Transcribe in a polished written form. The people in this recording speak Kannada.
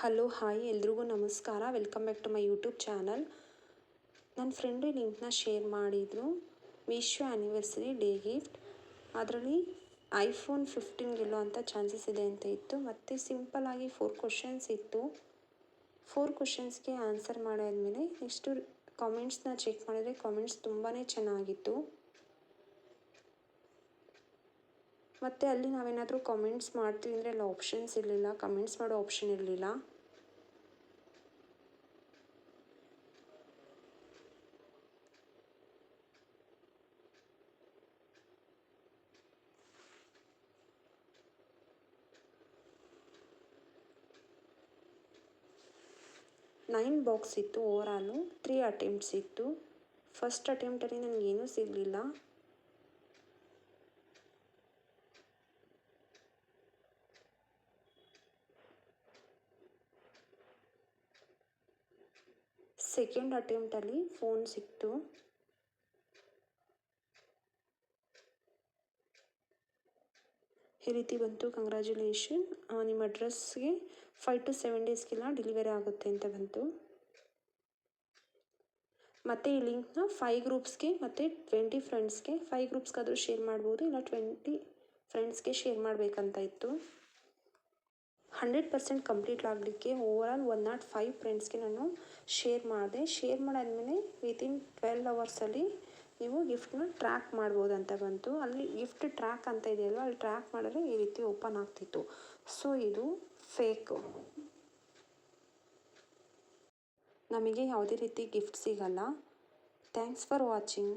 ಹಲೋ ಹಾಯ್ ಎಲ್ರಿಗೂ ನಮಸ್ಕಾರ. Welcome back to my YouTube channel. ನನ್ನ ಫ್ರೆಂಡು ಲಿಂಕ್ನ ಶೇರ್ ಮಾಡಿದರು. ಮೀಶೋ ಆ್ಯನಿವರ್ಸರಿ ಡೇ ಗಿಫ್ಟ್, ಅದರಲ್ಲಿ ಐಫೋನ್ 15 ಗೆಲ್ಲುವಂಥ ಚಾನ್ಸಸ್ ಇದೆ ಅಂತ ಇತ್ತು. ಮತ್ತು ಸಿಂಪಲ್ಲಾಗಿ 4 ಕ್ವಶನ್ಸ್ ಇತ್ತು. 4 ಕ್ವಶನ್ಸ್ಗೆ ಆನ್ಸರ್ ಮಾಡಾದ್ಮೇಲೆ ನೆಕ್ಸ್ಟು ಕಾಮೆಂಟ್ಸ್ನ ಚೆಕ್ ಮಾಡಿದರೆ ಕಾಮೆಂಟ್ಸ್ ತುಂಬಾ ಚೆನ್ನಾಗಿತ್ತು. ಮತ್ತು ಅಲ್ಲಿ ನಾವೇನಾದರೂ ಕಾಮೆಂಟ್ಸ್ ಮಾಡ್ತೀವಿ ಅಂದರೆ ಅಲ್ಲಿ ಆಪ್ಷನ್ಸ್ ಇರಲಿಲ್ಲ, ಕಮೆಂಟ್ಸ್ ಮಾಡೋ ಆಪ್ಷನ್ ಇರಲಿಲ್ಲ. ನೈನ್ ಬಾಕ್ಸ್ ಇತ್ತು. ಓವರಾಲು 3 ಅಟೆಂಪ್ಟ್ಸ್ ಇತ್ತು. ಫಸ್ಟ್ ಅಟೆಂಪ್ಟಲ್ಲಿ ನನಗೇನೂ ಸಿಗಲಿಲ್ಲ. ಸೆಕೆಂಡ್ ಅಟೆಂಪ್ಟಲ್ಲಿ ಫೋನ್ ಸಿಕ್ತು. ಈ ರೀತಿ ಬಂತು, ಕಂಗ್ರ್ಯಾಚುಲೇಷನ್, ನಿಮ್ಮ ಅಡ್ರೆಸ್ಗೆ 5 to 7 ಡೇಸ್ಗೆಲ್ಲ ಡೆಲಿವರಿ ಆಗುತ್ತೆ ಅಂತ ಬಂತು. ಮತ್ತು ಈ ಲಿಂಕ್ನ 5 ಗ್ರೂಪ್ಸ್ಗೆ ಮತ್ತು 20 ಫ್ರೆಂಡ್ಸ್ಗೆ, 5 ಗ್ರೂಪ್ಸ್ಗಾದರೂ ಶೇರ್ ಮಾಡ್ಬೋದು, ಇಲ್ಲ 20 ಫ್ರೆಂಡ್ಸ್ಗೆ ಶೇರ್ ಮಾಡಬೇಕಂತ ಇತ್ತು. 100% ಕಂಪ್ಲೀಟ್ ಆಗಲಿಕ್ಕೆ ಓವರಾಲ್ 105 ಫ್ರೆಂಡ್ಸ್ಗೆ ನಾನು ಶೇರ್ ಮಾಡಿದೆ. ಶೇರ್ ಮಾಡಾದ್ಮೇಲೆ ವಿತಿನ್ 12 ಅವರ್ಸಲ್ಲಿ ನೀವು ಗಿಫ್ಟ್ನ ಟ್ರ್ಯಾಕ್ ಮಾಡ್ಬೋದು ಅಂತ ಬಂತು. ಅಲ್ಲಿ ಗಿಫ್ಟ್ ಟ್ರ್ಯಾಕ್ ಅಂತ ಇದೆಯಲ್ವ, ಅಲ್ಲಿ ಟ್ರ್ಯಾಕ್ ಮಾಡಿದ್ರೆ ಈ ರೀತಿ ಓಪನ್ ಆಗ್ತಿತ್ತು. ಸೊ ಇದು ಫೇಕು. ನಮಗೆ ಯಾವುದೇ ರೀತಿ ಗಿಫ್ಟ್ ಸಿಗಲ್ಲ. Thanks for watching.